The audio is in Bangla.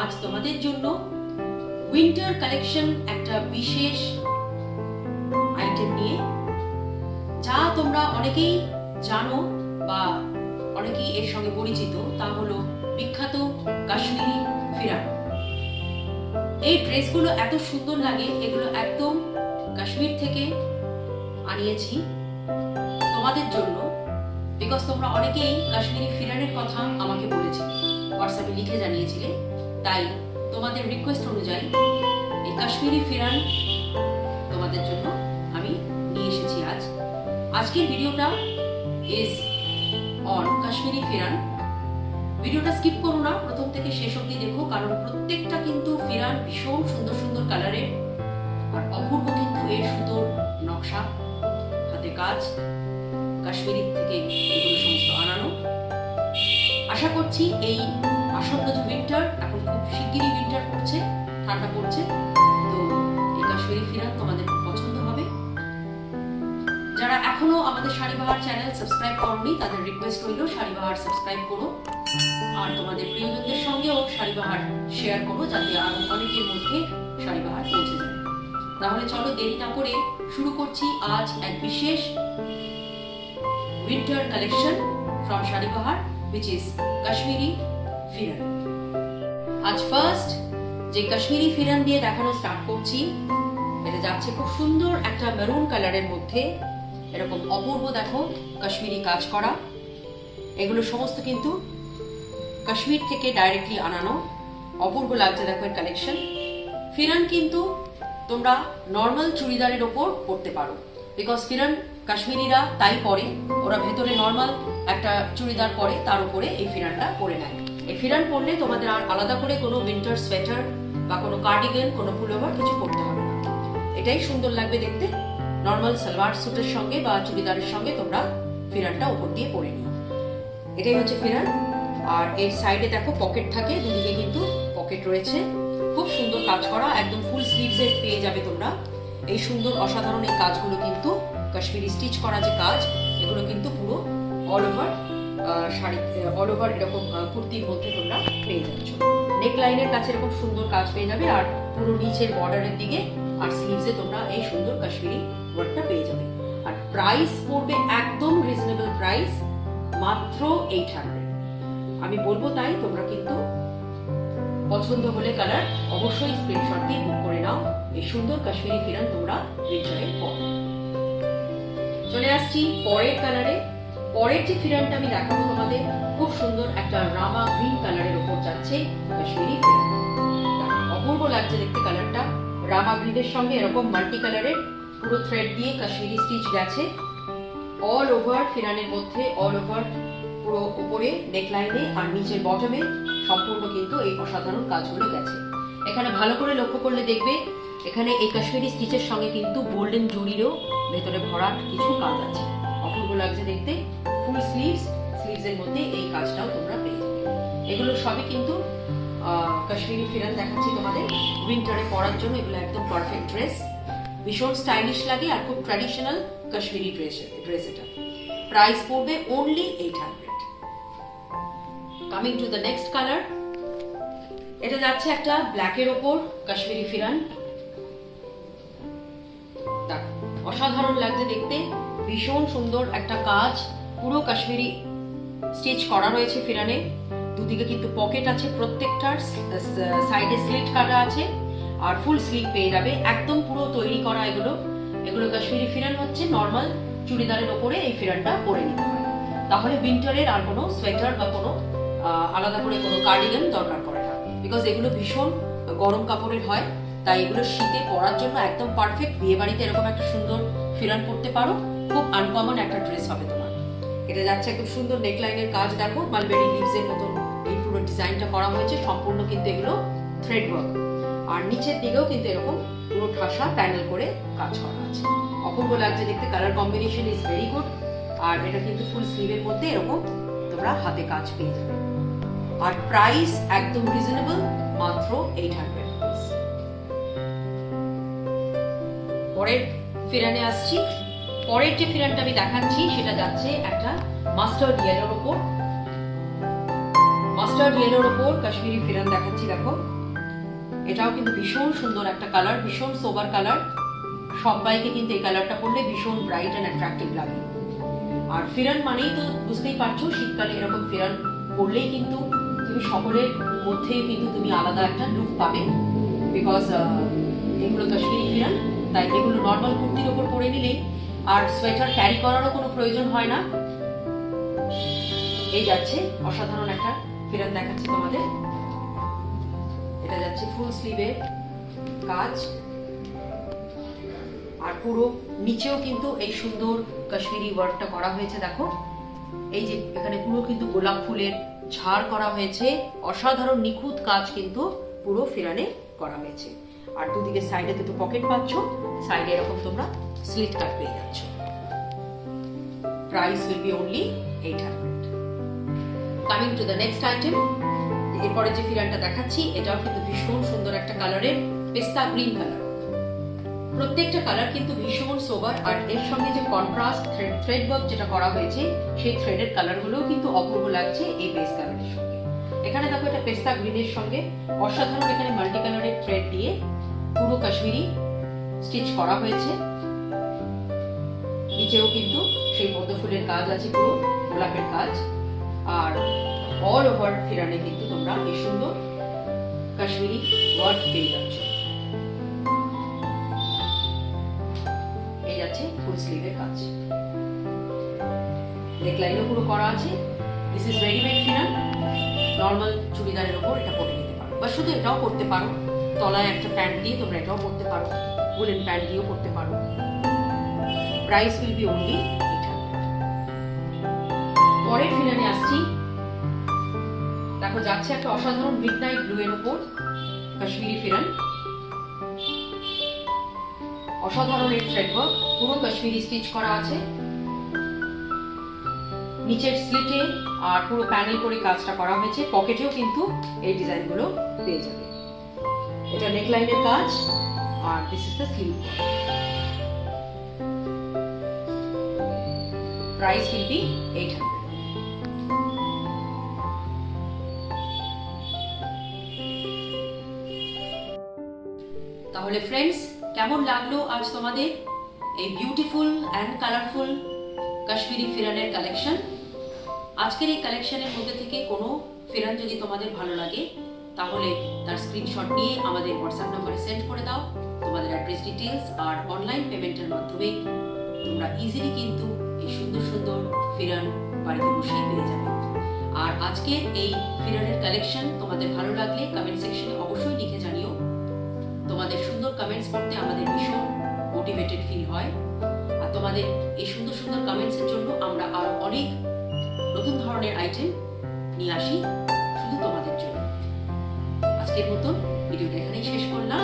আজ তোমাদের জন্য উইন্টার কালেকশন একটা বিশেষ আইটেম নিয়ে, যা তোমরা অনেকেই জানো বা অনেকেই এর সঙ্গে পরিচিত, তা হলো বিখ্যাত কাশ্মীরি ফিরান। এই ড্রেসগুলো এত সুন্দর লাগে, এগুলো একদম কাশ্মীর থেকে আনিয়েছি তোমাদের জন্য, বিকজ তোমরা অনেকেই কাশ্মীরি ফিরানের কথা আমাকে বলেছিলে, হোয়াটসঅ্যাপে লিখে জানিয়েছিলে। তাই তোমাদের রিকোয়েস্ট অনুযায়ী এই কাশ্মীরি ফিরান তোমাদের জন্য আমি নিয়ে এসেছি আজ। আজকের ভিডিওটা ইজ অন কাশ্মীরি ফিরান। ভিডিওটা স্কিপ করো না, প্রথম থেকে শেষ অবধি দেখো, কারণ প্রত্যেকটা কিন্তু ফিরান ভীষণ সুন্দর সুন্দর কালারের, আর অপূর্ব কিন্তু এর সুন্দর নকশা, হাতে কাজ, কাশ্মীরি থেকে এগুলো সমস্ত আনানো। আশা করছি এই আসন্ন যে উইন্টার, এখন খুব শিগগিরই উইন্টার পড়ছে, ঠান্ডা পড়ছে, তো এই কাশ্মীরি ফিরান তোমাদের খুব পছন্দ হবে। যারা এখনো আমাদের শাড়িবাহার চ্যানেল সাবস্ক্রাইব করোনি, তাদের রিকোয়েস্ট রইল শাড়িবাহার সাবস্ক্রাইব করো, আর তোমাদের প্রিয়জনদের সঙ্গেও শাড়িবাহার শেয়ার করো, যাতে আরো অনেকের মধ্যে শাড়িবাহার পৌঁছে যায়। তাহলে চলো দেরি না করে শুরু করছি আজ এক বিশেষ winter collection from Sharibahar, which is Kashmiri pheran. আজ ফার্স্ট যে কাশ্মীরি ফিরান দিয়ে দেখানো স্টার্ট করছি, এটা যাচ্ছে খুব সুন্দর একটা মেরুন কালারের মধ্যে, এরকম অপূর্ব দেখো কাশ্মীরি কাজ করা। এগুলো সমস্ত কিন্তু কাশ্মীর থেকে ডাইরেক্টলি আনানো, অপূর্ব লাগছে দেখো এর কালেকশন। ফিরান কিন্তু তোমরা নর্মাল চুড়িদারের ওপর পরতে পারো, বিকজ ফিরান কাশ্মীরিরা তাই পরে, ওরা ভেতরে নর্মাল একটা চুড়িদার পরে, তার উপরে এই ফিরানটা পরে নেয়। এই ফিরান পরলে তোমাদের আর আলাদা করে কোনো উইন্টার সোয়েটার বা কোনো কার্ডিগান, কোনো পুলোভার কিছু পরতে হবে না। এটাই সুন্দর লাগবে দেখতে। নর্মাল সালোয়ার স্যুটের সঙ্গে বা চুড়িদারের সঙ্গে তোমরা ফিরানটা উপর দিয়ে পরে নিও। এটাই হচ্ছে ফিরান। আর এর সাইডে দেখো পকেট থাকে, দুদিকে কিন্তু পকেট রয়েছে, খুব সুন্দর কাজ করা, একদম ফুল স্লিভসে পেয়ে যাবে তোমরা। এই সুন্দর অসাধারণ এই কাজগুলো কিন্তু কাশ্মীরি স্টিচ করা যে কাজ, এগুলো কিন্তু পুরো all over sari, all over এরকম কুর্তির মধ্যে তোমরা পেয়ে যাচ্ছ। নেক লাইনের কাছে এরকম সুন্দর কাজ পেয়ে যাবে, আর পুরো নিচের বর্ডারের দিকে আর স্লিভসে তোমরা এই সুন্দর কাশ্মীরি ওয়ার্কটা পেয়ে যাবে। আর প্রাইস পড়বে একদম রিজনেবল প্রাইস, মাত্র 800। আমি বলবো তাই তোমরা কিন্তু পছন্দ হলে কালার অবশ্যই স্ক্রিনশট দিয়ে বুক করে নাও। এই সুন্দর কাশ্মীরি ফিরান তোমরা উইন্টারে পরো। চলে আসছি পরের কালারে। পরের যে ফিরানটা আমি দেখাবো তোমাদের, খুব সুন্দর একটা রামা গ্রিন কালারের উপর যাচ্ছে কাশ্মীরি ফিরান। অপূর্ব লাগছে দেখতে কালারটা, রামা গ্রিনের সঙ্গে এরকম মাল্টি কালারের পুরো থ্রেড দিয়ে কাশ্মীরি স্টিচ গেছে অল ওভার ফিরানের মধ্যে, অল ওভার পুরো উপরে নেকলাইনে আর নিচের বটমে সম্পূর্ণ কিন্তু এই অসাধারণ কাজগুলো গেছে। এখানে ভালো করে লক্ষ্য করলে দেখবে, এখানে এই কাশ্মীরি স্টিচের সঙ্গে কিন্তু গোল্ডেন জরিরও ভেতরে ভরাট কিছু কাজ আছে, অপূর্ব লাগছে দেখতে। ফুল স্লিভসের মধ্যে এই কাজটাও তোমরা পেয়ে যাবে। এগুলো সবই কিন্তু কাশ্মীরি ফিরান দেখাচ্ছি তোমাদের উইন্টারে পরার জন্য। এগুলো একদম পারফেক্ট ড্রেস, ভীষণ স্টাইলিশ লাগে আর খুব ট্র্যাডিশনাল কাশ্মীরি ড্রেস। এটা প্রাইস পড়বে only 800। Coming to the next colour, এটা যাচ্ছে একটা ব্ল্যাকের ওপর কাশ্মীরি ফিরান। অসাধারণ লাগছে দেখতে, ভীষণ সুন্দর একটা কাজ, পুরো কাশ্মীরি স্টিচ করা রয়েছে ফিরানে। দুদিকে কিন্তু পকেট আছে, প্রত্যেকটার সাইডে স্লিট কাটা আছে, আর ফুল স্লিভ পেয়ে যাবে, একদম পুরো তৈরি করা। এগুলো কাশ্মীরি ফিরান হচ্ছে নর্মাল চুড়িদারের ওপরে এই ফিরানটা পরে নিতে হয়, তাহলে উইন্টারের আর কোনো সোয়েটার বা কোনো আলাদা করে কোনো কার্ডিগান দরকার পড়ে না, বিকজ এগুলো ভীষণ গরম কাপড়ের হয়। তাই এগুলো শীতে পরার জন্য একদম পারফেক্ট। বিয়ে বাড়িতে এরকম একটা সুন্দর ফিরান পরতে পারো, খুব আনকমন একটা ড্রেস হবে তোমার। এটা যাচ্ছে একদম সুন্দর নেকলাইনের কাজ, দেখো মালবেরি লিভসের মতন এই পুরো ডিজাইনটা করা হয়েছে, সম্পূর্ণ কিন্তু এগুলো থ্রেড ওয়ার্ক। আর নিচের দিকেও কিন্তু এরকম পুরো ঠাসা প্যানেল করে কাজ করা আছে, অপূর্ব লাগছে দেখতে। Colour combination is very good. আর এটা কিন্তু ফুল স্লিভের মধ্যে এরকম তোমরা হাতে কাজ পেয়ে যাবে। আর প্রাইস একদম রিজনেবল, মাত্র 800 রুপিস। পরের ফিরানে আসছি। পরের যে ফিরানটা আমি দেখাচ্ছি সেটা যাচ্ছে একটা মাস্টার্ড ইয়েলোর উপর। মাস্টার্ড ইয়েলোর ওপর কাশ্মীরি ফিরান দেখাচ্ছি। দেখো, এটাও কিন্তু ভীষণ সুন্দর একটা কালার, ভীষণ সোবার কালার। সবাইকে কিন্তু এই কালারটা পরলে ভীষণ ব্রাইট অ্যান্ড অ্যাট্রাক্টিভ লাগে। আর ফিরান মানেই তো বুঝতেই পারছো, শীতকালে এরকম ফিরান পরলেই কিন্তু তুমি সকলের মধ্যেই কিন্তু তুমি আলাদা একটা লুক পাবে, বিকজ এগুলো কাশ্মীরি ফিরান। তাই এগুলো নর্মাল কুর্তির ওপর পরে নিলেই আর সোয়েটার ক্যারি করারও কোনো প্রয়োজন হয় না। এই যাচ্ছে অসাধারণ একটা ফিরান দেখাচ্ছি তোমাদের। এটা যাচ্ছে ফুল স্লিভের কাজ, আর পুরো নিচেও কিন্তু এই সুন্দর কাশ্মীরি ওয়ার্কটা করা হয়েছে। দেখো, এই যে এখানে পুরো কিন্তু গোলাপ ফুলের ঝাড় করা হয়েছে, অসাধারণ নিখুঁত কাজ কিন্তু পুরো ফিরানে করা হয়েছে। আর দুদিকে সাইডে দুটো পকেট পাচ্ছ, সাইডে এরকম তোমরা স্লিট কাট পেয়ে যাচ্ছ। Price will B only 800। Coming to the next item, এরপরে যে ফিরানটা দেখাচ্ছি এটাও কিন্তু ভীষণ সুন্দর একটা কালারের পেস্তা গ্রিন কালার। প্রত্যেকটা কালার কিন্তু ভীষণ সোবার, আর এর সঙ্গে যে কন্ট্রাস্ট থ্রেড ওয়ার্ক যেটা করা হয়েছে সেই থ্রেডের কালারগুলোও কিন্তু অপূর্ব লাগছে এই বেস কালারের সঙ্গে। এখানে দেখো, এটা পেস্তা গ্রিনের সঙ্গে অসাধারণ এখানে মাল্টি কালারের থ্রেড দিয়ে পুরো কাশ্মীরি স্টিচ করা হয়েছে। নিচেও কিন্তু সেই পদ্ম ফুলের কাজ আছে, পুরো গোলাপের কাজ। আর অল ওভার ফিরানে কিন্তু তোমরা এই সুন্দর কাশ্মীরি ওয়ার্ক পেয়ে যাচ্ছ। এই যাচ্ছে ফুল স্লিভের কাজ, নেকলাইনও পুরো করা আছে। This is readymade pheran. Normal চুড়িদারের ওপর এটা পরে নিতে পারো, বা শুধু এটাও করতে পারো। তলায় একটা প্যান্ট দিয়ে তোমরা এটাও পরতে পারো, উলেন প্যান্ট দিয়েও পরতে পারো। Price will B only 800। পরের ফিরানে আসছি। দেখো, যাচ্ছে একটা অসাধারণ মিডনাইট ব্লু এর উপর কাশ্মীরি ফিরান। অসাধারণ এর থ্রেড ওয়ার্ক, পুরো কাশ্মীরি স্টিচ করা আছে। নিচের স্লিটে আর পুরো প্যানেল করে কাজটা করা হয়েছে। পকেটেও কিন্তু এই ডিজাইনগুলো পেয়ে যাবে। এটা নেকলাইনের কাজ, আর this is the sleeve. Price will be 800। তাহলে ফ্রেন্ডস, কেমন লাগলো আজ তোমাদের এই বিউটিফুল অ্যান্ড কালারফুল কাশ্মীরি ফিরানের কালেকশন? আজকের এই কালেকশনের মধ্যে থেকে কোনো ফিরান যদি তোমাদের ভালো লাগে তাহলে তার স্ক্রিনশট নিয়ে আমাদের হোয়াটসঅ্যাপ নম্বরে সেন্ড করে দাও তোমাদের অ্যাড্রেস ডিটেলস। আর অনলাইন পেমেন্টের মাধ্যমে তোমরা ইজিলি কিন্তু এই সুন্দর সুন্দর ফিরান বাড়িতে বসেই পেয়ে যাবে। আর আজকের এই ফিরানের কালেকশন তোমাদের ভালো লাগলে কমেন্ট সেকশনে অবশ্যই লিখে জানিও। তোমাদের সুন্দর কমেন্টস পড়তে আমাদের ভীষণ মোটিভেটেড ফিল হয়। আর তোমাদের এই সুন্দর সুন্দর কমেন্টসের জন্য আমরা আরো অনেক নতুন ধরনের আইটেম নিয়ে আসি শুধু তোমাদের জন্য। আজকের মতন ভিডিওটা এখানেই শেষ করলাম।